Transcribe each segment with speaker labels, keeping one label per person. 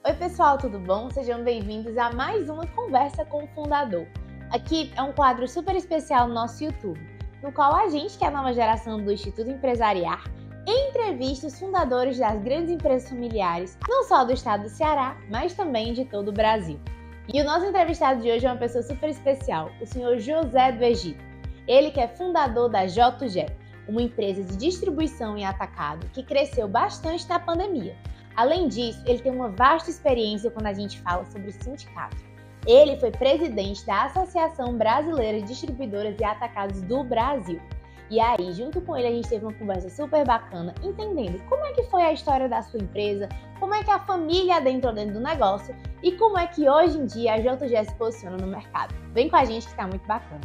Speaker 1: Oi pessoal, tudo bom? Sejam bem-vindos a mais uma Conversa com o Fundador. Aqui é um quadro super especial no nosso YouTube, no qual a gente, que é a nova geração do Instituto Empresariar, entrevista os fundadores das grandes empresas familiares, não só do estado do Ceará, mas também de todo o Brasil. E o nosso entrevistado de hoje é uma pessoa super especial, o senhor José do Egito. Ele que é fundador da J2G, uma empresa de distribuição em atacado que cresceu bastante na pandemia. Além disso, ele tem uma vasta experiência quando a gente fala sobre sindicato. Ele foi presidente da Associação Brasileira de Distribuidoras e Atacados do Brasil. E aí, junto com ele, a gente teve uma conversa super bacana, entendendo como é que foi a história da sua empresa, como é que a família adentrou dentro do negócio e como é que hoje em dia a J2G se posiciona no mercado. Vem com a gente que está muito bacana.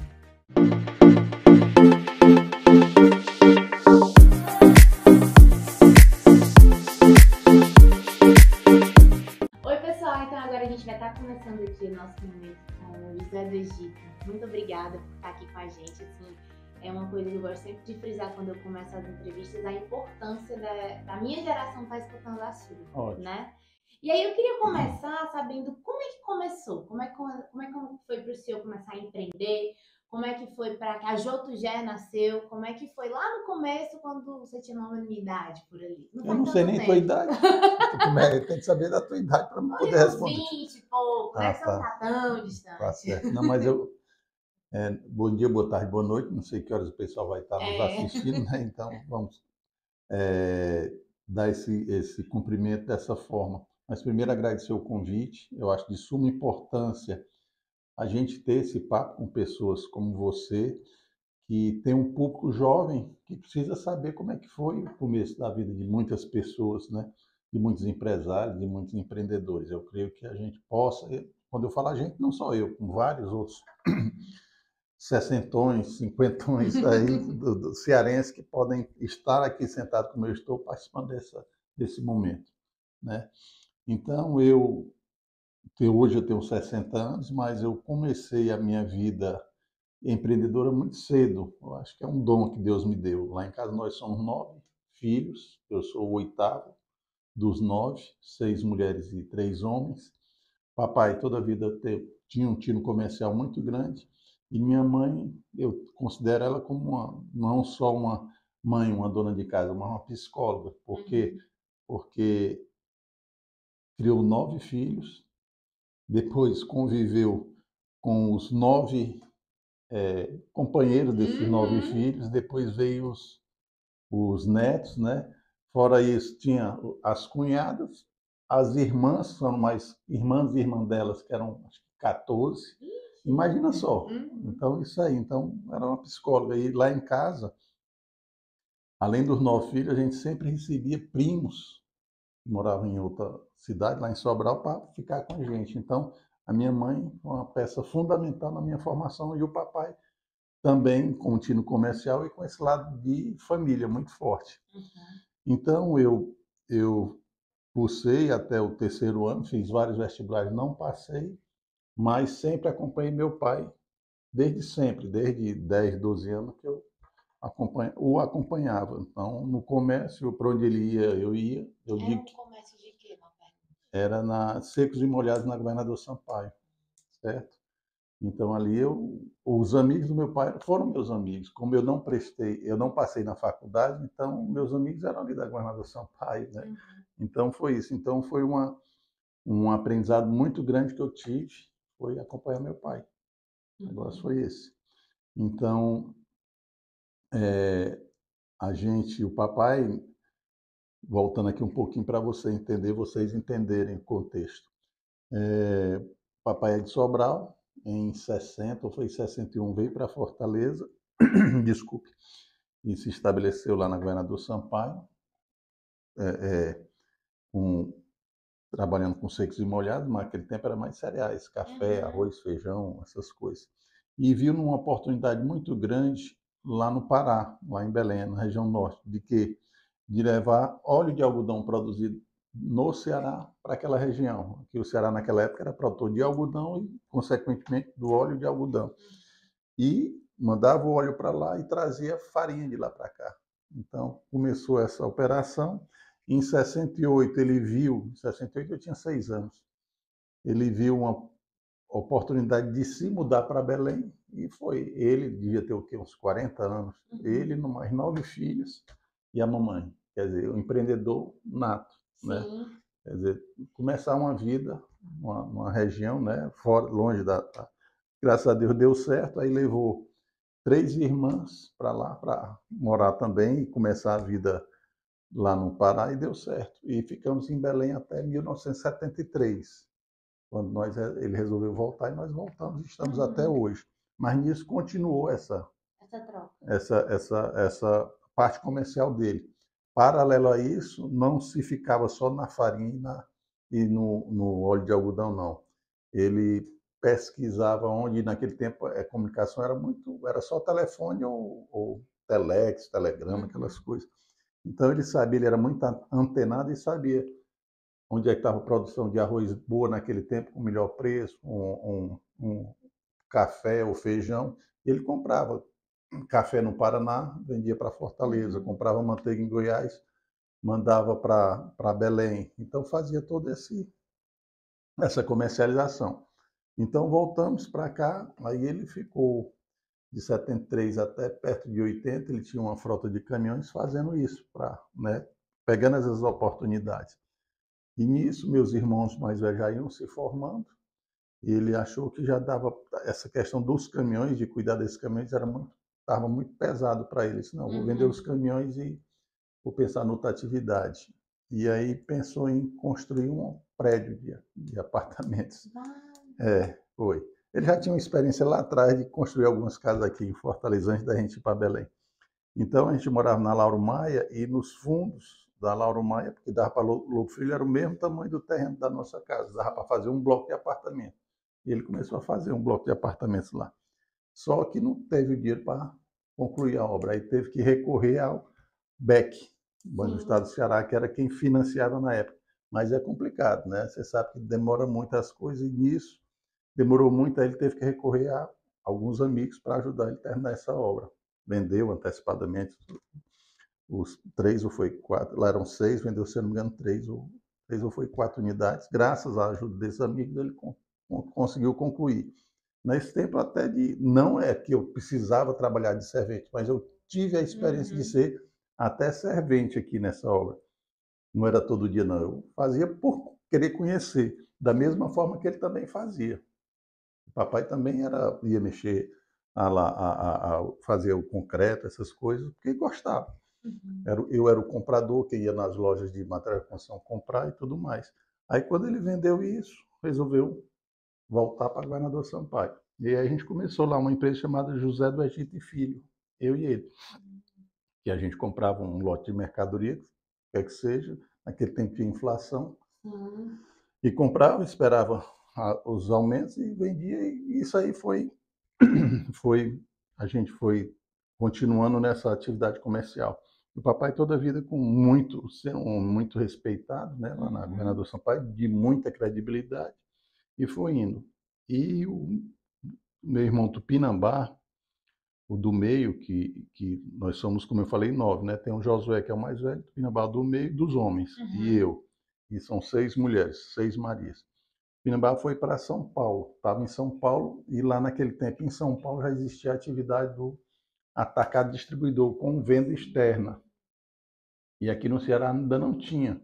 Speaker 1: Agora a gente vai estar começando aqui o nosso momento com o José do Egito. Muito obrigada por estar aqui com a gente. Assim, é uma coisa que eu gosto sempre de frisar quando eu começo as entrevistas, a importância da minha geração estar escutando a sua, né? E aí eu queria começar sabendo como é que começou, como é que foi para o senhor começar a empreender, como é que foi para que a J2G nasceu, como é que foi lá no começo quando você tinha uma idade por ali?
Speaker 2: Eu não sei nem a tua idade. Tem que saber da tua idade para não poder responder.
Speaker 1: 20 e pouco, né? Você não tá tão distante.
Speaker 2: Tá certo. Não, mas eu... bom dia, boa tarde, boa noite. Não sei que horas o pessoal vai estar nos assistindo, né? Então, vamos dar esse cumprimento dessa forma. Mas primeiro agradecer o convite. Eu acho de suma importância a gente ter esse papo com pessoas como você, que tem um público jovem que precisa saber como é que foi o começo da vida de muitas pessoas, né? De muitos empresários, de muitos empreendedores. Eu creio que a gente possa, quando eu falo a gente, não só eu, com vários outros sessentões, cinquentões aí do cearense que podem estar aqui sentados como eu estou, participando desse momento, né? Então, hoje eu tenho 60 anos, mas eu comecei a minha vida empreendedora muito cedo. Eu acho que é um dom que Deus me deu. Lá em casa nós somos 9 filhos, eu sou o 8º dos 9, 6 mulheres e 3 homens. Papai toda a vida tinha um tino comercial muito grande e minha mãe, eu considero ela como não só uma mãe, uma dona de casa, mas uma psicóloga, porque criou 9 filhos, depois conviveu com os 9 companheiros desses 9 filhos, depois veio os netos, né? Fora isso, tinha as cunhadas, as irmãs, são mais irmãs e irmãs delas, que eram acho que 14. Imagina só. Então, isso aí. Então, era uma psicóloga. E lá em casa, além dos 9 filhos, a gente sempre recebia primos que moravam em outra cidade, lá em Sobral, para ficar com a gente. Então, a minha mãe foi uma peça fundamental na minha formação e o papai também com o tino comercial e com esse lado de família muito forte. Então, eu cursei até o 3º ano, fiz vários vestibulares, não passei, mas sempre acompanhei meu pai, desde sempre, desde 10, 12 anos que eu o acompanhava. Então, no comércio, para onde ele ia, eu ia.
Speaker 1: Era um comércio de quê, uma pergunta?
Speaker 2: Era na Secos e Molhados, na Governador Sampaio, certo? Então ali os amigos do meu pai foram meus amigos. Como eu não passei na faculdade, então meus amigos eram ali da Governador Sampaio, né? Então foi isso. Então foi um aprendizado muito grande que eu tive, foi acompanhar meu pai. O negócio foi esse. Então o papai, voltando aqui um pouquinho para vocês entenderem o contexto. O papai é de Sobral. Em 60, ou foi em 61, veio para Fortaleza, desculpe, e se estabeleceu lá na Governador Sampaio, trabalhando com secos e molhados, mas naquele tempo era mais cereais, café, arroz, feijão, essas coisas. E viu numa oportunidade muito grande lá no Pará, lá em Belém, na região norte, de levar óleo de algodão produzido no Ceará para aquela região, que o Ceará naquela época era produtor de algodão e, consequentemente, do óleo de algodão. E mandava o óleo para lá e trazia farinha de lá para cá. Então, começou essa operação Em 68 ele viu, em 68 eu tinha 6 anos, ele viu uma oportunidade de se mudar para Belém e foi. Ele devia ter o quê? Uns 40 anos. Ele, mais 9 filhos e a mamãe. Quer dizer, um empreendedor nato, né? Quer dizer, começar uma vida numa região, né? Fora, longe Graças a Deus deu certo, aí levou 3 irmãs para lá, para morar também e começar a vida lá no Pará e deu certo. E ficamos em Belém até 1973, quando ele resolveu voltar e nós voltamos, estamos até hoje. Mas nisso continuou essa troca, essa parte comercial dele. Paralelo a isso, não se ficava só na farinha e no óleo de algodão, não. Ele pesquisava onde, naquele tempo, a comunicação era só telefone ou telex, telegrama, aquelas coisas. Então ele sabia, ele era muito antenado e sabia onde é que estava a produção de arroz boa naquele tempo, com melhor preço, um café ou feijão. Ele comprava café no Paraná, vendia para Fortaleza, comprava manteiga em Goiás, mandava para Belém. Então fazia toda essa comercialização. Então voltamos para cá, aí ele ficou de 73 até perto de 80, ele tinha uma frota de caminhões fazendo isso, né, pegando essas oportunidades. E nisso, meus irmãos mais velhos já iam se formando, e ele achou que já dava, essa questão dos caminhões, de cuidar desses caminhões, estava muito pesado para ele. Disse, não, vou vender os caminhões e vou pensar noutra atividade. E aí pensou em construir um prédio de apartamentos. Foi. Ele já tinha uma experiência lá atrás de construir algumas casas aqui em Fortaleza, antes da gente ir para Belém. Então a gente morava na Lauro Maia e nos fundos da Lauro Maia, porque dava para Lobo Filho, era o mesmo tamanho do terreno da nossa casa, dava para fazer um bloco de apartamento. E ele começou a fazer um bloco de apartamentos lá. Só que não teve o dinheiro para concluir a obra, aí teve que recorrer ao BEC, Banco do Estado do Ceará, que era quem financiava na época. Mas é complicado, né? Você sabe que demora muito as coisas e nisso demorou muito, aí ele teve que recorrer a alguns amigos para ajudar ele a terminar essa obra. Vendeu antecipadamente os 3 ou foi 4, lá eram 6, vendeu, se não me engano, 3 ou foi 4 unidades. Graças à ajuda desses amigos, ele conseguiu concluir. Nesse tempo até não é que eu precisava trabalhar de servente, mas eu tive a experiência de ser até servente aqui nessa obra. Não era todo dia, não. Eu fazia por querer conhecer, da mesma forma que ele também fazia. O papai também ia mexer, a fazer o concreto, essas coisas, porque gostava. Eu era o comprador que ia nas lojas de material de construção comprar e tudo mais. Aí, quando ele vendeu isso, resolveu voltar para Governador Sampaio. E aí a gente começou lá uma empresa chamada José do Egito e Filho, eu e ele. Que a gente comprava um lote de mercadoria, quer que seja, naquele tempo tinha inflação, e comprava, esperava os aumentos e vendia, e isso aí a gente foi continuando nessa atividade comercial. O papai toda a vida sendo muito respeitado, né, lá na Governador Sampaio, de muita credibilidade, e foi indo. E o meu irmão Tupinambá, o do meio, que nós somos, como eu falei, 9, né? Tem o Josué, que é o mais velho, Tupinambá do meio, dos homens, e eu. E são 6 mulheres, 6 Marias. Tupinambá foi para São Paulo, estava em São Paulo, e lá naquele tempo, em São Paulo, já existia a atividade do atacado distribuidor, com venda externa. E aqui no Ceará ainda não tinha.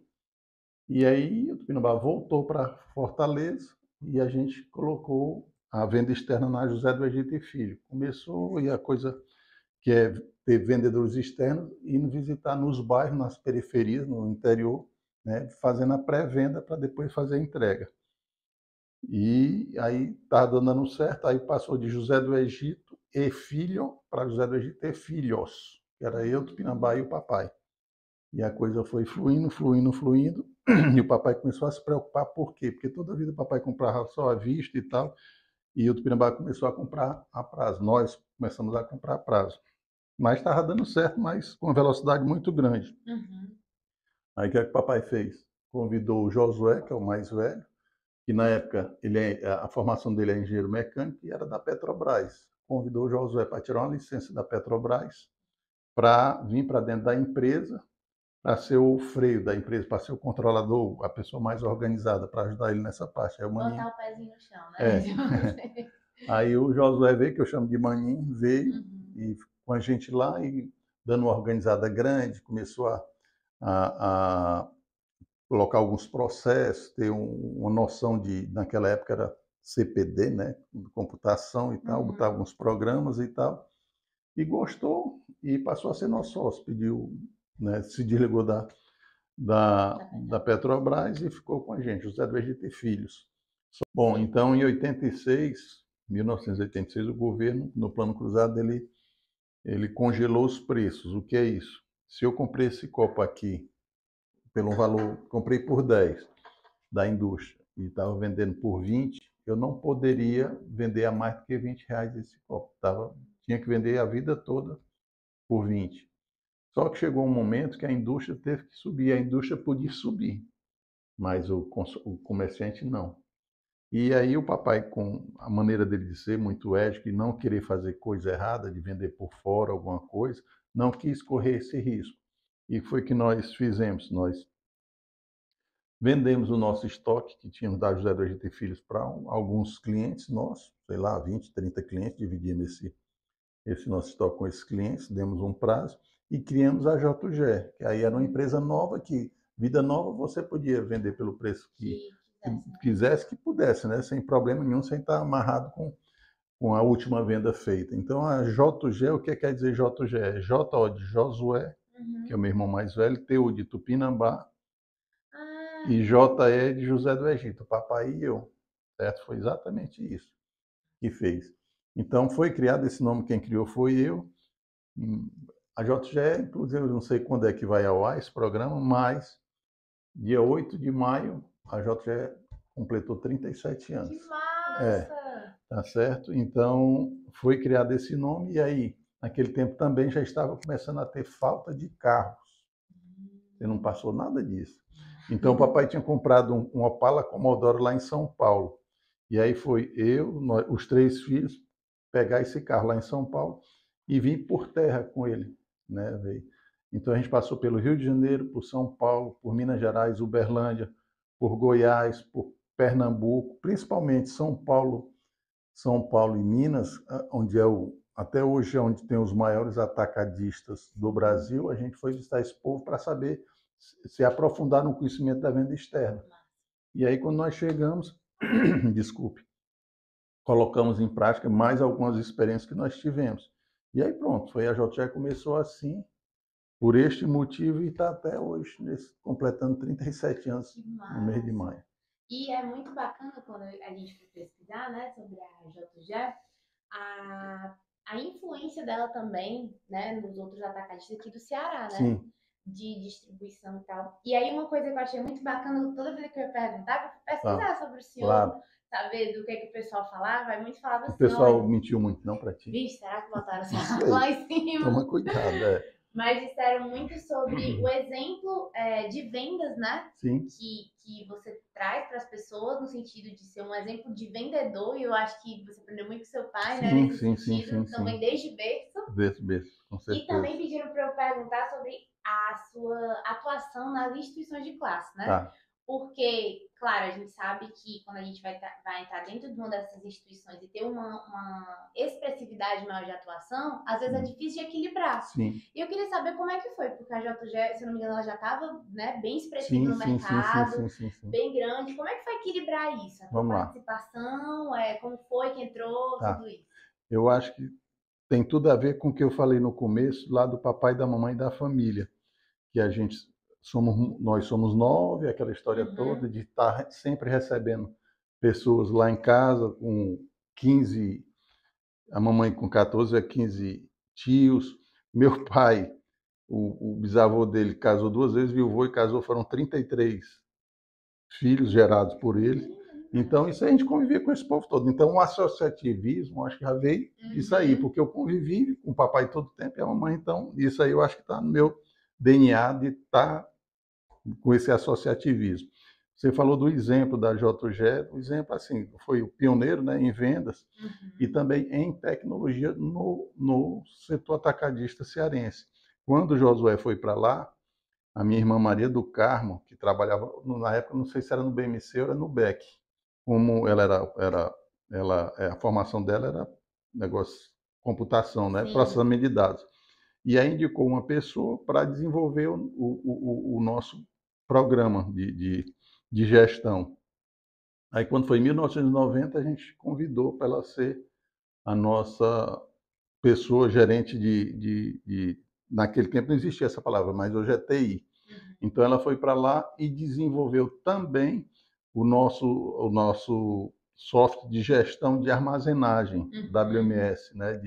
Speaker 2: E aí o Tupinambá voltou para Fortaleza e a gente colocou a venda externa na José do Egito e Filho. Começou e a coisa que é ter vendedores externos indo visitar nos bairros, nas periferias, no interior, né, fazendo a pré-venda para depois fazer a entrega. E aí estava dando certo, aí passou de José do Egito e Filho para José do Egito e Filhos, que era eu, Tupinambá e o papai. E a coisa foi fluindo, fluindo, fluindo. E o papai começou a se preocupar, por quê? Porque toda a vida o papai comprava só à vista e tal, e o Tupinambá começou a comprar a prazo. Nós começamos a comprar a prazo. Mas estava dando certo, mas com uma velocidade muito grande. Aí o que é que o papai fez? Convidou o Josué, que é o mais velho, que na época a formação dele é engenheiro mecânico e era da Petrobras. Convidou o Josué para tirar uma licença da Petrobras para vir para dentro da empresa, para ser o freio da empresa, para ser o controlador, a pessoa mais organizada, para ajudar ele nessa parte. Aí o Maninho,
Speaker 1: Botar o pezinho no chão, né?
Speaker 2: é. Aí o Josué veio, que eu chamo de Maninho, veio
Speaker 1: Uhum.
Speaker 2: e com a gente lá e dando uma organizada grande, começou a colocar alguns processos, ter uma noção de, naquela época era CPD, né, computação e tal, botar alguns programas e tal, e gostou e passou a ser nosso sócio, pediu, né, se desligou da Petrobras e ficou com a gente, José do Egito e Filhos. Bom, então em 1986, o governo, no Plano Cruzado, ele congelou os preços. O que é isso? Se eu comprei esse copo aqui pelo valor, comprei por 10 da indústria e estava vendendo por 20, eu não poderia vender a mais do que R$ 20 esse copo. Tinha que vender a vida toda por 20. Só que chegou um momento que a indústria teve que subir. A indústria podia subir, mas o comerciante não. E aí o papai, com a maneira dele de ser, muito ético, e não querer fazer coisa errada, de vender por fora alguma coisa, não quis correr esse risco. E foi que nós fizemos. Nós vendemos o nosso estoque, que tínhamos da José do Egito e Filhos, para alguns clientes nossos, sei lá, 20, 30 clientes, dividimos esse nosso estoque com esses clientes, demos um prazo e criamos a JG, que aí era uma empresa nova que, vida nova, você podia vender pelo preço que quisesse, que pudesse, né? Sem problema nenhum, sem estar amarrado com a última venda feita. Então, a JG, o que quer dizer JG? É J de Josué, que é o meu irmão mais velho, T de Tupinambá, e JE de José do Egito, o papai e eu. Certo? Foi exatamente isso que fez. Então, foi criado esse nome, quem criou foi eu. A JGE, inclusive, eu não sei quando é que vai ao ar esse programa, mas dia 8 de maio, a JGE completou 37 anos.
Speaker 1: Que massa!
Speaker 2: Tá certo? Então, foi criado esse nome e aí, naquele tempo também já estava começando a ter falta de carros. Você não passou nada disso. Então, o papai tinha comprado um Opala Commodore lá em São Paulo. E aí foi eu, os 3 filhos, pegar esse carro lá em São Paulo e vir por terra com ele, né? Então, a gente passou pelo Rio de Janeiro, por São Paulo, por Minas Gerais, Uberlândia, por Goiás, por Pernambuco, principalmente São Paulo e Minas, onde até hoje é onde tem os maiores atacadistas do Brasil. A gente foi visitar esse povo para saber se aprofundar no conhecimento da venda externa. E aí, quando nós chegamos, desculpe, colocamos em prática mais algumas experiências que nós tivemos. E aí pronto, a JG começou assim, por este motivo, e está até hoje, completando 37 anos no mês de maio.
Speaker 1: E é muito bacana quando a gente foi pesquisar, né, sobre a JG, a influência dela também, né, nos outros atacadistas aqui do Ceará, né?
Speaker 2: Sim.
Speaker 1: De distribuição e tal. E aí uma coisa que eu achei muito bacana, toda vez que eu ia perguntar, eu fui pesquisar sobre o senhor, saber do que o pessoal falava, aí muito falava assim,
Speaker 2: o pessoal mentiu muito não para ti.
Speaker 1: Vixe, será que botaram essa lá em cima?
Speaker 2: Toma cuidado,
Speaker 1: Mas disseram muito sobre o exemplo de vendas, né?
Speaker 2: Sim.
Speaker 1: Que você traz para as pessoas, no sentido de ser um exemplo de vendedor, e eu acho que você aprendeu muito com seu pai, né? Nesse sentido, também desde berço.
Speaker 2: Desde berço, com certeza.
Speaker 1: E também pediram para eu perguntar sobre a sua atuação nas instituições de classe, né?
Speaker 2: Tá.
Speaker 1: Porque, claro, a gente sabe que quando a gente vai entrar dentro de uma dessas instituições e ter uma expressividade maior de atuação, às vezes é difícil de equilibrar.
Speaker 2: Sim.
Speaker 1: E eu queria saber como é que foi, porque a JG, se eu não me engano, ela já estava, né, bem expressiva no mercado, bem grande. Como é que foi equilibrar isso? A tua participação, como foi que entrou, tudo isso?
Speaker 2: Eu acho que tem tudo a ver com o que eu falei no começo, lá do papai, da mamãe e da família, que nós somos 9, aquela história toda de estar sempre recebendo pessoas lá em casa, com 15, a mamãe com 14, 15 tios. Meu pai, o bisavô dele casou 2 vezes, viuvou e casou, foram 33 filhos gerados por ele. Então, isso a gente convivia com esse povo todo. Então, o associativismo, acho que já veio disso aí, porque eu convivi com o papai todo o tempo e a mamãe, então, isso aí eu acho que está no meu DNA de estar com esse associativismo. Você falou do exemplo da JG, o exemplo, assim, foi o pioneiro, né, em vendas e também em tecnologia no setor atacadista cearense. Quando o Josué foi para lá, a minha irmã Maria do Carmo, que trabalhava, na época, não sei se era no BMC ou era no BEC, como a formação dela era negócio, computação, né?
Speaker 1: Sim.
Speaker 2: Processamento de dados. E aí indicou uma pessoa para desenvolver o nosso programa de gestão. Aí, quando foi em 1990, a gente convidou para ela ser a nossa pessoa gerente naquele tempo não existia essa palavra, mas hoje é TI. Então, ela foi para lá e desenvolveu também o nosso software de gestão de armazenagem, WMS, né?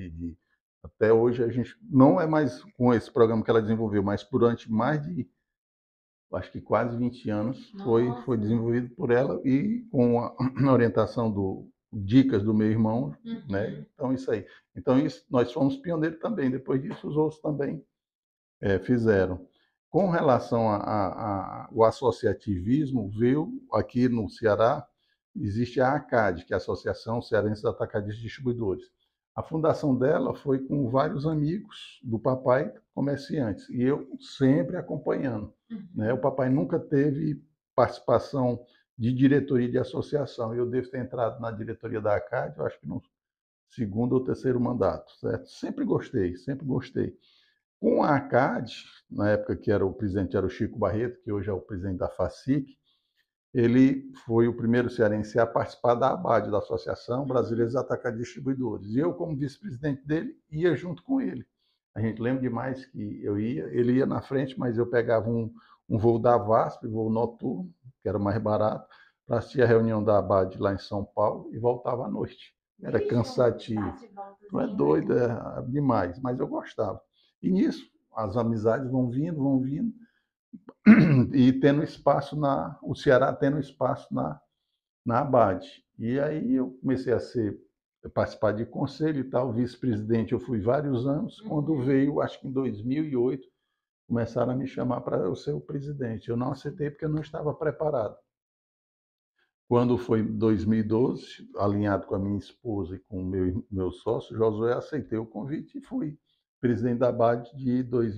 Speaker 2: Até hoje a gente não é mais com esse programa que ela desenvolveu, mas durante mais de, acho que quase 20 anos, foi desenvolvido por ela e com a orientação dicas do meu irmão, né? Então, isso aí. Então, nós fomos pioneiros também. Depois disso, os outros também fizeram. Com relação ao associativismo, veio aqui no Ceará, existe a ACAD, que é a Associação Cearense de Atacadistas e Distribuidores. A fundação dela foi com vários amigos do papai, comerciantes, e eu sempre acompanhando. Né? O papai nunca teve participação de diretoria de associação. Eu devo ter entrado na diretoria da ACAD, eu acho que no segundo ou terceiro mandato, certo? Sempre gostei, sempre gostei. Com a ACAD, na época que o presidente era o Chico Barreto, que hoje é o presidente da FACIC, ele foi o primeiro cearense a participar da ABAD, da Associação Brasileira dos Atacadistas e Distribuidores. E eu, como vice-presidente dele, ia junto com ele. A gente lembra demais que ele ia na frente, mas eu pegava um voo da VASP, voo noturno, que era mais barato, para assistir a reunião da ABAD lá em São Paulo e voltava à noite. Era cansativo. Não é doido, é demais, mas eu gostava. E nisso, as amizades vão vindo, e tendo espaço o Ceará tendo espaço na ABAD. E aí eu comecei a participar de conselho e tal, vice-presidente eu fui vários anos, quando veio, acho que em 2008, começaram a me chamar para eu ser o presidente. Eu não aceitei porque eu não estava preparado. Quando foi em 2012, alinhado com a minha esposa e com o meu sócio, Josué, aceitei o convite e fui presidente da ABAD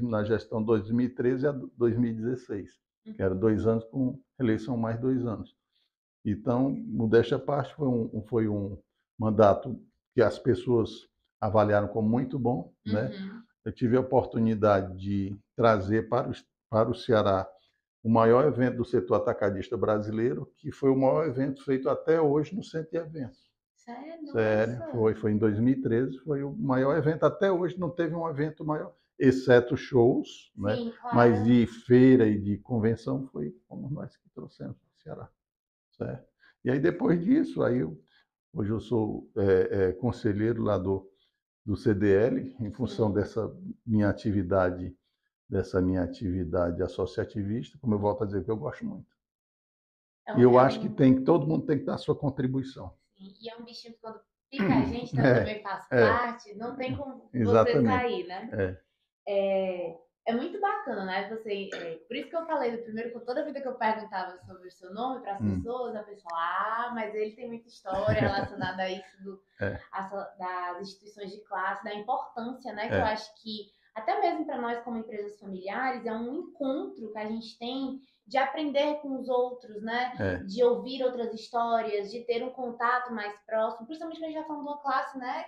Speaker 2: na gestão 2013 a 2016, que era 2 anos com eleição mais 2 anos. Então, modéstia à parte, foi um mandato que as pessoas avaliaram como muito bom, né? Eu tive a oportunidade de trazer para o Ceará o maior evento do setor atacadista brasileiro, que foi o maior evento feito até hoje no centro de eventos.
Speaker 1: Sério?
Speaker 2: Sério, foi em 2013, foi o maior evento. Até hoje não teve um evento maior, exceto shows, sim, né? Claro. Mas de feira e de convenção foi como nós que trouxemos para o Ceará. Certo? E aí depois disso, hoje eu sou conselheiro lá do CDL, em função dessa minha atividade associativista, como eu volto a dizer, que eu gosto muito. E eu acho que todo mundo tem que dar a sua contribuição.
Speaker 1: Sim, e é um bichinho que quando pica a gente, né, também faz parte, não tem como você sair, né? É muito bacana, né? Por isso que eu falei do primeiro, que toda vida que eu perguntava sobre o seu nome para as pessoas, a pessoa, mas ele tem muita história relacionada a isso das instituições de classe, da importância, né? Que eu acho que, até mesmo para nós como empresas familiares, é um encontro que a gente tem de aprender com os outros, né? De ouvir outras histórias, de ter um contato mais próximo, principalmente quando a gente está falando de uma classe, né?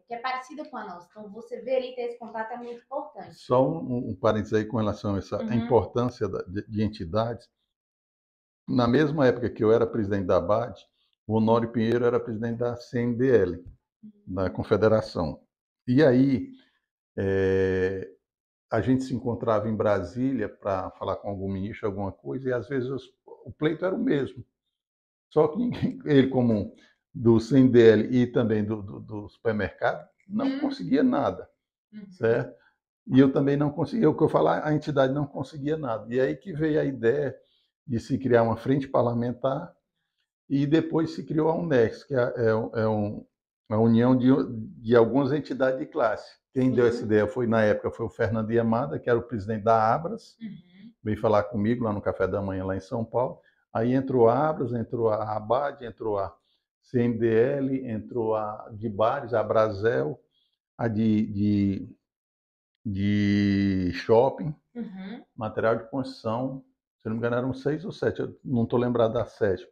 Speaker 1: Que é parecida com a nossa. Então, você ver ali, ter esse contato é muito importante.
Speaker 2: Só um parênteses aí com relação a essa importância de entidades. Na mesma época que eu era presidente da ABAD, o Honório Pinheiro era presidente da CNDL, da Confederação. E aí, a gente se encontrava em Brasília para falar com algum ministro, alguma coisa, e às vezes o pleito era o mesmo. Só que ele, como do CNDL e também do supermercado, não conseguia nada, certo? E eu também não conseguia, o que eu falar, a entidade não conseguia nada. E aí que veio a ideia de se criar uma frente parlamentar e depois se criou a UNEX, que a união de algumas entidades de classe. Quem deu essa ideia na época, foi o Fernando Yamada, que era o presidente da Abras, veio falar comigo lá no café da manhã, lá em São Paulo. Aí entrou a Abras, entrou a ABAD, entrou a CNDL, entrou a de Bares, a Brasel, a de de shopping,
Speaker 1: Uhum.
Speaker 2: material de construção, se não me engano eram 6 ou 7, eu não estou lembrado da 7ª.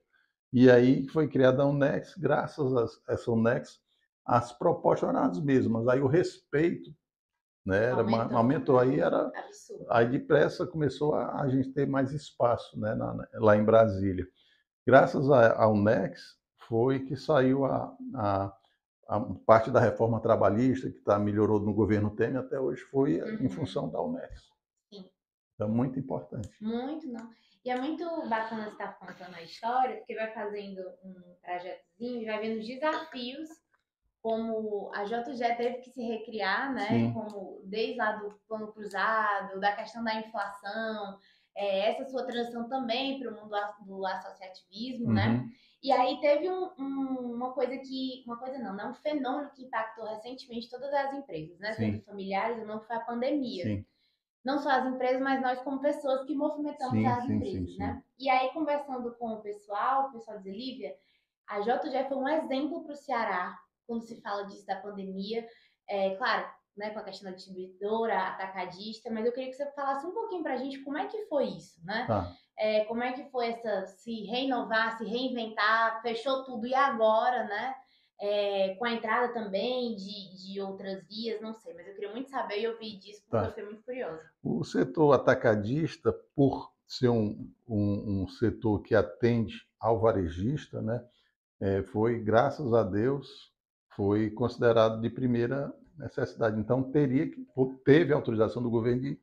Speaker 2: E aí foi criada a Unex, graças a essa Unex, as propostas eram as mesmas, aí o respeito, né, aumentou,
Speaker 1: Absurdo.
Speaker 2: aí depressa começou a gente ter mais espaço, né, lá em Brasília. Graças à Unex foi que saiu a parte da reforma trabalhista, que melhorou no governo Temer, até hoje foi em função da Unex.
Speaker 1: Sim.
Speaker 2: Então, muito importante.
Speaker 1: Muito, não. E é muito bacana você estar contando a história, porque vai fazendo um trajetozinho e vai vendo os desafios, como a JG teve que se recriar, né?
Speaker 2: Sim.
Speaker 1: Como desde lá do plano cruzado, da questão da inflação, essa sua transição também para o mundo do associativismo, né? E aí teve uma coisa um fenômeno que impactou recentemente todas as empresas, né?
Speaker 2: Sim.
Speaker 1: Sendo familiares ou não, que foi a pandemia.
Speaker 2: Sim.
Speaker 1: Não só as empresas, mas nós como pessoas que movimentamos as empresas, né? E aí, conversando com o pessoal dizia, Lívia, a JG foi um exemplo para o Ceará, quando se fala disso da pandemia. Claro, né, com a questão da distribuidora, atacadista, mas eu queria que você falasse um pouquinho para a gente como é que foi isso, né?
Speaker 2: Tá.
Speaker 1: Como é que foi se renovar, se reinventar, fechou tudo, e agora, né? Com a entrada também de outras vias, não sei, mas eu queria muito saber e ouvir disso, porque eu fiquei muito curiosa.
Speaker 2: O setor atacadista, por ser um setor que atende ao varejista, né, foi, graças a Deus, foi considerado de primeira necessidade. Então, teve autorização do governo de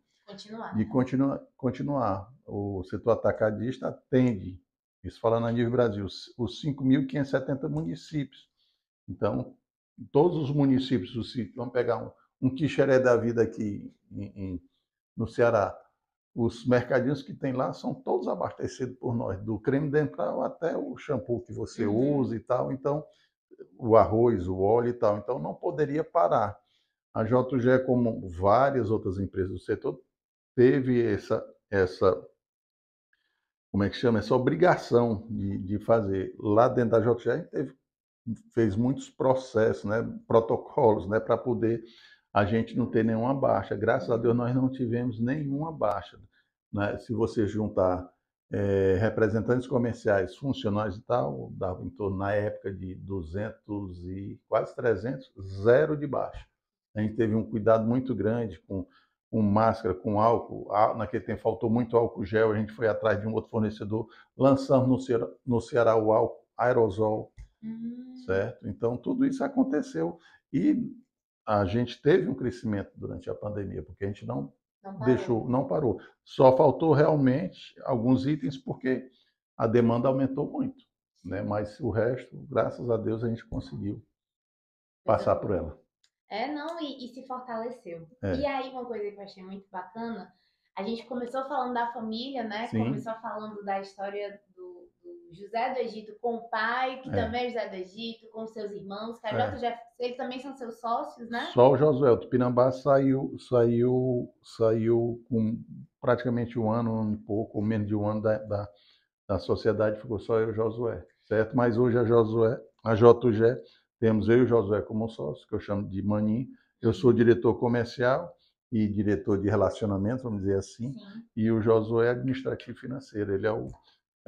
Speaker 2: continuar. O setor atacadista atende, isso falando a nível Brasil, os 5.570 municípios. Então, todos os municípios, vamos pegar um Quixeré da vida aqui no Ceará, os mercadinhos que tem lá são todos abastecidos por nós, do creme dental até o shampoo que você usa e tal. Então, o arroz, o óleo e tal. Então, não poderia parar. A JG, como várias outras empresas do setor, teve como é que chama? Essa obrigação de fazer. Lá dentro da JG, a gente fez muitos processos, né, protocolos, né, para poder a gente não ter nenhuma baixa. Graças a Deus nós não tivemos nenhuma baixa, né? Se você juntar representantes comerciais, funcionários e tal, dava em torno, na época, de 200 e quase 300, zero de baixa. A gente teve um cuidado muito grande com máscara, com álcool. Naquele tempo faltou muito álcool gel, a gente foi atrás de um outro fornecedor, lançamos no Ceará o álcool aerosol, certo? Então, tudo isso aconteceu e a gente teve um crescimento durante a pandemia, porque a gente não parou. Só faltou realmente alguns itens, porque a demanda aumentou muito, né? Mas o resto, graças a Deus, a gente conseguiu passar por ela.
Speaker 1: E se fortaleceu. E aí, uma coisa que eu achei muito bacana, a gente começou falando da família, né?
Speaker 2: Sim.
Speaker 1: Começou falando da história do José do Egito com o pai, que também é José do Egito, com seus irmãos, que a JG, eles também são seus sócios, né?
Speaker 2: Só o Josué. O Tupinambá saiu com praticamente um ano e pouco, ou menos de um ano da sociedade, ficou só eu e o Josué, certo? Mas hoje a JG, temos eu e o Josué como sócio, que eu chamo de Maninho. Eu sou diretor comercial e diretor de relacionamento, vamos dizer assim. E o Josué é administrativo financeiro. Ele é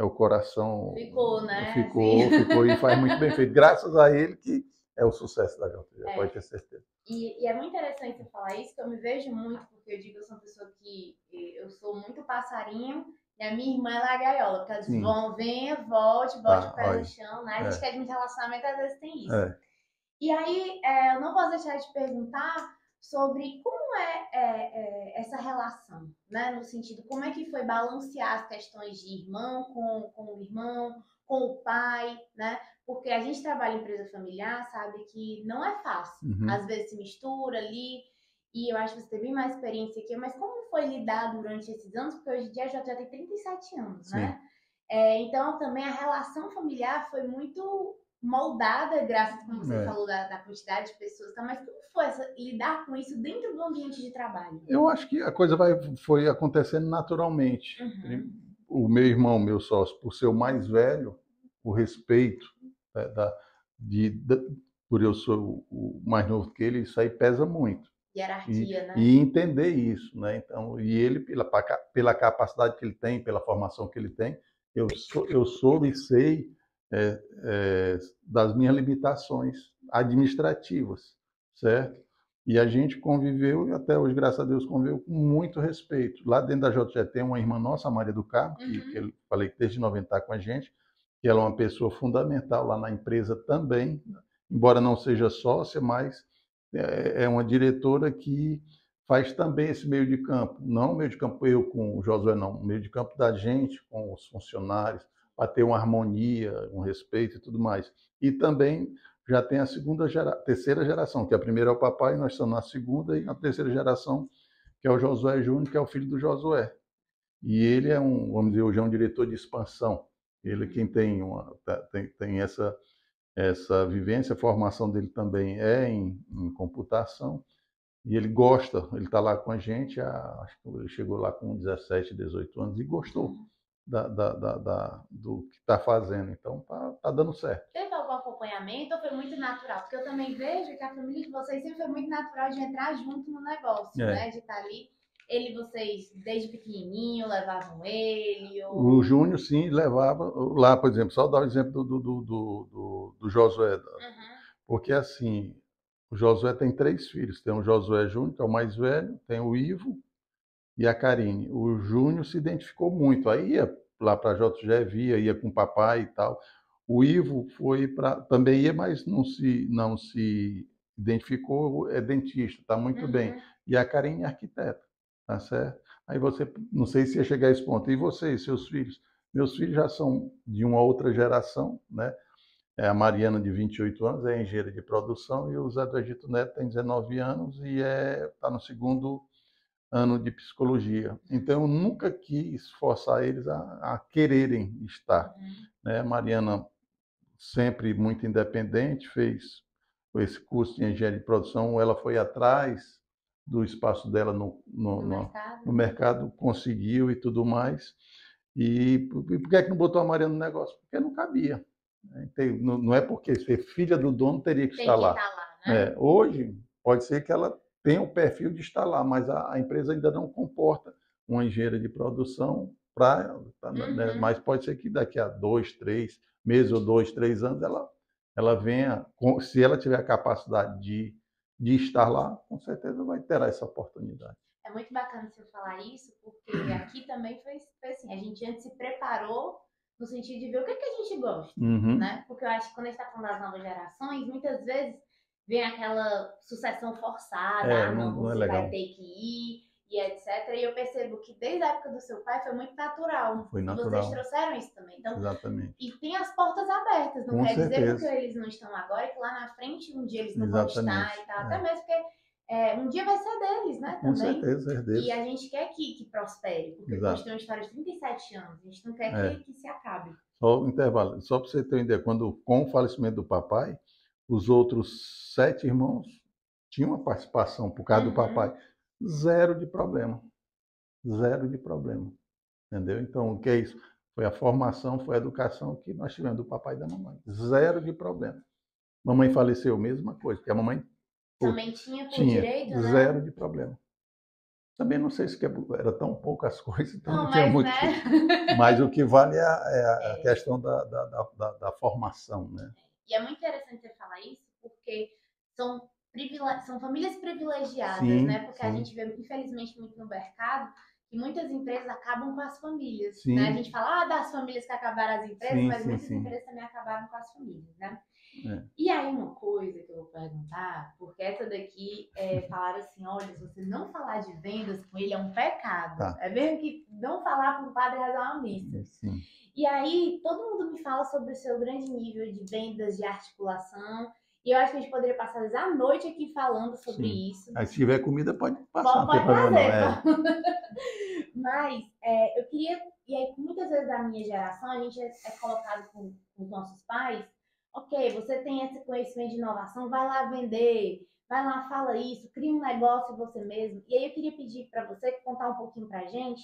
Speaker 2: o coração.
Speaker 1: Ficou, né?
Speaker 2: Ficou e faz muito bem feito. Graças a ele que é o sucesso da JG, pode ter certeza.
Speaker 1: E é muito interessante você falar isso, que eu me vejo muito, porque eu digo que eu sou uma pessoa que eu sou muito passarinho, e a minha irmã ela é a gaiola, porque elas vão, venha, bote o pé no chão, né? A gente quer de relacionamento, às vezes tem isso. E aí, eu não posso deixar de te perguntar sobre como essa relação, né? No sentido, como é que foi balancear as questões de irmão com o irmão, com o pai, né? Porque a gente trabalha em empresa familiar, sabe que não é fácil. Às vezes se mistura ali, e eu acho que você teve mais experiência aqui, mas como foi lidar durante esses anos? Porque hoje em dia a JG tem 37 anos, né? Então, também a relação familiar foi muito moldada, graças, como você falou, da quantidade de pessoas, tá? Mas como foi lidar com isso dentro do ambiente de trabalho? Eu acho que a coisa
Speaker 2: foi acontecendo naturalmente. O meu irmão, meu sócio, por ser o mais velho, o respeito, né, por eu ser o mais novo que ele, isso aí pesa muito.
Speaker 1: hierarquia, né?
Speaker 2: e entender isso, né? Então, e ele, pela capacidade que ele tem, pela formação que ele tem, eu soube e sei das minhas limitações administrativas, certo? E a gente conviveu, e até hoje, graças a Deus, conviveu com muito respeito. Lá dentro da JG tem uma irmã nossa, a Maria do Carmo, que eu falei que desde 90 está com a gente, que ela é uma pessoa fundamental lá na empresa também, embora não seja sócia, mas é uma diretora que faz também esse meio de campo. Não o meio de campo eu com o Josué, não. O meio de campo da gente com os funcionários, para ter uma harmonia, um respeito e tudo mais. E também já tem a terceira geração, que a primeira é o papai, nós estamos na segunda, e a terceira geração, que é o Josué Júnior, que é o filho do Josué. E ele é vamos dizer, hoje é um diretor de expansão. Ele quem tem essa vivência, a formação dele também é em computação, e ele gosta, ele está lá com a gente, acho que ele chegou lá com 17, 18 anos e gostou do que está fazendo, então tá dando certo.
Speaker 1: Teve algum acompanhamento ou foi muito natural? Porque eu também vejo que a família de vocês sempre foi muito natural de entrar junto no negócio, né? De estar ali. Vocês, desde pequenininho, levavam ele? Ou...
Speaker 2: O Júnior, sim, levava lá, por exemplo, só dar o exemplo do Josué. Porque, assim, o Josué tem 3 filhos. Tem o Josué Júnior, que é o mais velho, tem o Ivo e a Karine. O Júnior se identificou muito. Aí ia lá para a JG, ia com o papai e tal. O Ivo também ia, mas não se identificou, é dentista, está muito bem. E a Karine é arquiteta, tá certo? Aí você, não sei se ia chegar a esse ponto. E vocês, seus filhos? Meus filhos já são de uma outra geração, né? A Mariana, de 28 anos, é engenheira de produção, e o Zé do Egito Neto tem 19 anos e está no segundo ano de psicologia. Então, eu nunca quis forçar eles a quererem estar. Né? A Mariana, sempre muito independente, fez esse curso de engenharia de produção, ela foi atrás do espaço dela no mercado, conseguiu e tudo mais. E por que não botou a Mariana no negócio? Porque não cabia. Não é porque ser filha do dono teria que estar lá. Né? Hoje, pode ser que ela tenha o perfil de estar lá, mas a empresa ainda não comporta uma engenheira de produção né? Mas pode ser que daqui a 2, 3 meses ou 2, 3 anos ela venha, se ela tiver a capacidade de estar lá, com certeza vai ter essa oportunidade.
Speaker 1: É muito bacana você falar isso, porque aqui também foi assim, a gente antes se preparou no sentido de ver o que a gente gosta, né? Porque eu acho que quando a gente está falando das novas gerações, muitas vezes vem aquela sucessão forçada, não, você vai ter que ir, e etc. E eu percebo que desde a época do seu pai foi muito natural.
Speaker 2: Foi natural.
Speaker 1: E vocês trouxeram isso também. Então,
Speaker 2: exatamente.
Speaker 1: E tem as portas abertas, não
Speaker 2: Com
Speaker 1: quer
Speaker 2: certeza.
Speaker 1: dizer porque eles não estão agora, que lá na frente um dia eles não vão estar e tal. Até mesmo porque um dia vai ser deles, né?
Speaker 2: Com
Speaker 1: também.
Speaker 2: certeza, herdeiros.
Speaker 1: E a gente quer que prospere, porque a gente tem uma história de 37 anos, a gente não quer que se acabe.
Speaker 2: Só um intervalo, só para você ter uma ideia, com o falecimento do papai, os outros 7 irmãos tinham uma participação por causa do papai. Zero de problema. Zero de problema. Entendeu? Então, o que é isso? Foi a formação, foi a educação que nós tivemos do papai e da mamãe. Zero de problema. Mamãe faleceu, mesma coisa, porque a mamãe
Speaker 1: também tinha por direito, né?
Speaker 2: Zero de problema. Também não sei se era tão poucas coisas, então não tinha muito. Né? Mas o que vale é a questão da formação, né?
Speaker 1: E é muito interessante você falar isso, porque são famílias privilegiadas, né? Porque a gente vê, infelizmente, muito no mercado, que muitas empresas acabam com as famílias. Né? A gente fala das famílias que acabaram as empresas, mas muitas empresas também acabaram com as famílias, né? E aí uma coisa que eu vou perguntar, porque essa daqui falaram assim, olha, se você não falar de vendas com ele é um pecado. Tá. É mesmo que não falar para um padre rezar uma missa.
Speaker 2: Sim.
Speaker 1: E aí todo mundo me fala sobre o seu grande nível de vendas, de articulação. E eu acho que a gente poderia passar a noite aqui falando sobre isso.
Speaker 2: Aí se tiver comida pode passar.
Speaker 1: Pode trazer. Mas eu queria, e aí muitas vezes da minha geração, a gente é colocado com os nossos pais, ok, você tem esse conhecimento de inovação, vai lá vender, vai lá, fala isso, cria um negócio você mesmo. E aí eu queria pedir para você contar um pouquinho para a gente,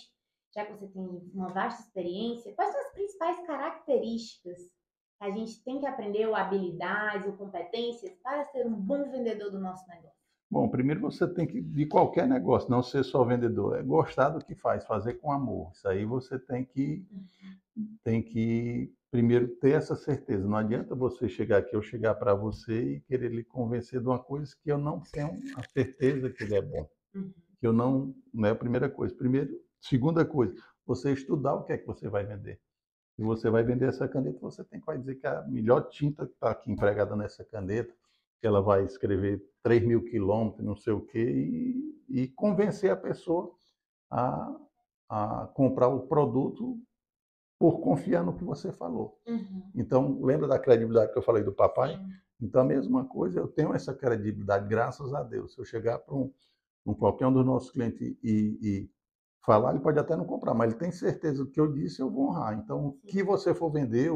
Speaker 1: já que você tem uma vasta experiência, quais são as principais características que a gente tem que aprender, ou habilidades, ou competências, para ser um bom vendedor do nosso negócio?
Speaker 2: Bom, primeiro você tem que, de qualquer negócio, não ser só vendedor, é gostar do que faz, fazer com amor. Isso aí você tem que primeiro ter essa certeza. Não adianta você chegar aqui, eu chegar para você e querer lhe convencer de uma coisa que eu não tenho a certeza que ele é bom. Que eu não é a primeira coisa. Primeiro, segunda coisa, você estudar o que é que você vai vender. Se você vai vender essa caneta, você tem que dizer que a melhor tinta que está aqui empregada nessa caneta, que ela vai escrever 3.000 quilômetros, não sei o quê, e convencer a pessoa a comprar o produto por confiar no que você falou. Então, lembra da credibilidade que eu falei do papai?
Speaker 1: Sim.
Speaker 2: Então, a mesma coisa, eu tenho essa credibilidade, graças a Deus. Se eu chegar para qualquer um dos nossos clientes e falar, ele pode até não comprar, mas ele tem certeza do que eu disse, eu vou honrar. Então, o que você for vender,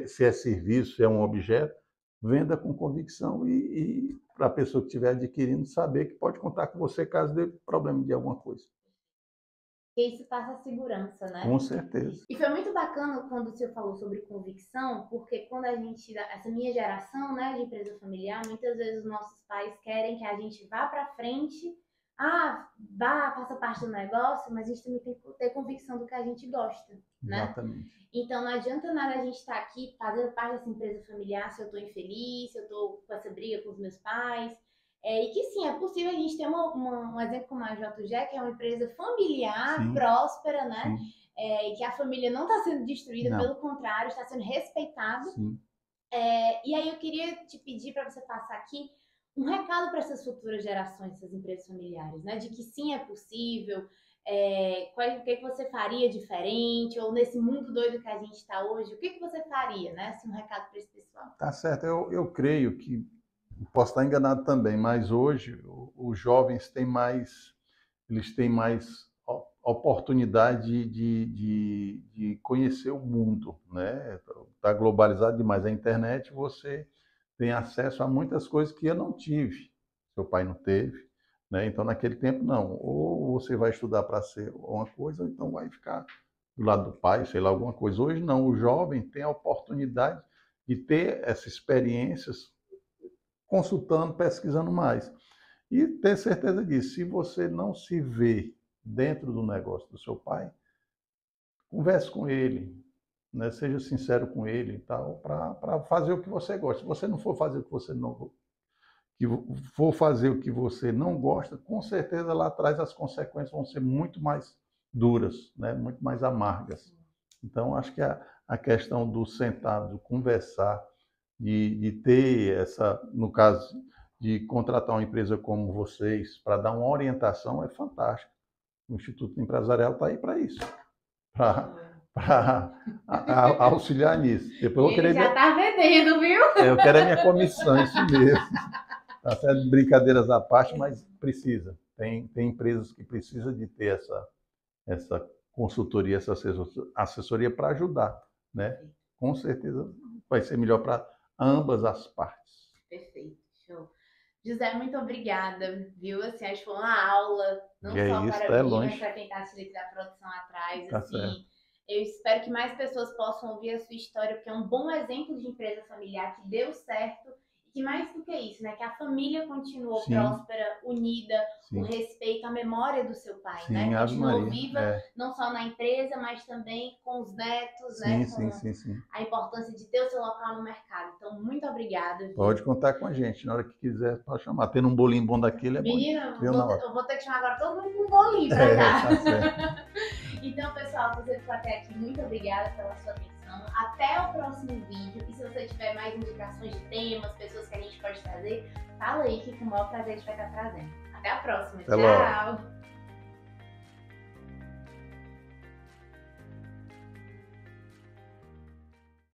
Speaker 2: se é serviço, se é um objeto, venda com convicção e para a pessoa que estiver adquirindo saber que pode contar com você caso dê problema de alguma coisa.
Speaker 1: E isso passa segurança, né?
Speaker 2: Com certeza.
Speaker 1: E foi muito bacana quando o senhor falou sobre convicção, porque quando a gente, essa minha geração, né, de empresa familiar, muitas vezes os nossos pais querem que a gente vá para frente, faça parte do negócio, mas a gente também tem que ter convicção do que a gente gosta, né?
Speaker 2: Exatamente.
Speaker 1: Então não adianta nada a gente estar aqui fazendo parte dessa empresa familiar se eu estou infeliz, se eu estou com essa briga com os meus pais. E que sim, é possível a gente ter um exemplo como a JG, que é uma empresa familiar,
Speaker 2: Sim.
Speaker 1: Próspera, né?
Speaker 2: Sim.
Speaker 1: E que a família não está sendo destruída,
Speaker 2: Não.
Speaker 1: pelo contrário, está sendo respeitada.
Speaker 2: Sim.
Speaker 1: E aí eu queria te pedir para você passar aqui um recado para essas futuras gerações, essas empresas familiares, né? De que sim, é possível. O que você faria diferente? Ou nesse mundo doido que a gente está hoje, o que você faria, né? Assim, um recado para esse pessoal.
Speaker 2: Tá certo. Eu creio que, posso estar enganado também, mas hoje os jovens têm mais oportunidade de conhecer o mundo, né? Está globalizado demais. A internet, você tem acesso a muitas coisas que eu não tive, seu pai não teve, né? Então, naquele tempo, não. Ou você vai estudar para ser uma coisa, ou então vai ficar do lado do pai, sei lá, alguma coisa. Hoje, não. O jovem tem a oportunidade de ter essas experiências consultando, pesquisando mais. E ter certeza disso. Se você não se vê dentro do negócio do seu pai, converse com ele, né? Seja sincero com ele e tal, para fazer o que você gosta. Se você não for fazer o que você não gosta, com certeza lá atrás as consequências vão ser muito mais duras, né? Muito mais amargas. Então, acho que a questão do sentar, do conversar, de ter essa, no caso, de contratar uma empresa como vocês para dar uma orientação é fantástico. O Instituto Empresarial está aí para isso, para auxiliar nisso. Depois
Speaker 1: Ele já está vendendo, viu?
Speaker 2: Eu quero a minha comissão, isso mesmo. Tá certo? Brincadeiras à parte, mas precisa. Tem empresas que precisam de ter essa consultoria, essa assessoria para ajudar, né? Com certeza vai ser melhor para ambas as partes.
Speaker 1: Perfeito, show. José, muito obrigada, viu? Assim, acho que foi uma aula, não só para mim, mas para quem está assistindo da produção atrás.
Speaker 2: Tá
Speaker 1: assim,
Speaker 2: certo.
Speaker 1: eu espero que mais pessoas possam ouvir a sua história, porque é um bom exemplo de empresa familiar que deu certo. E mais do que isso, né? Que a família continuou próspera, unida, o respeito, a memória do seu pai, né? Continuou viva, não só na empresa, mas também com os netos, né?
Speaker 2: Sim.
Speaker 1: A importância de ter o seu local no mercado. Então, muito obrigada.
Speaker 2: Pode contar com a gente, na hora que quiser, pode chamar. Tendo um bolinho bom daquele é bom.
Speaker 1: Menina, eu vou ter que chamar agora todo mundo com um bolinho pra cá.
Speaker 2: Tá certo.
Speaker 1: Então, pessoal, você ficou até aqui, muito obrigada pela sua atenção. Até o próximo vídeo. E se você tiver mais indicações de temas, pessoas que a gente pode trazer, fala aí que com o maior prazer a gente vai estar trazendo. Até a próxima. Tchau!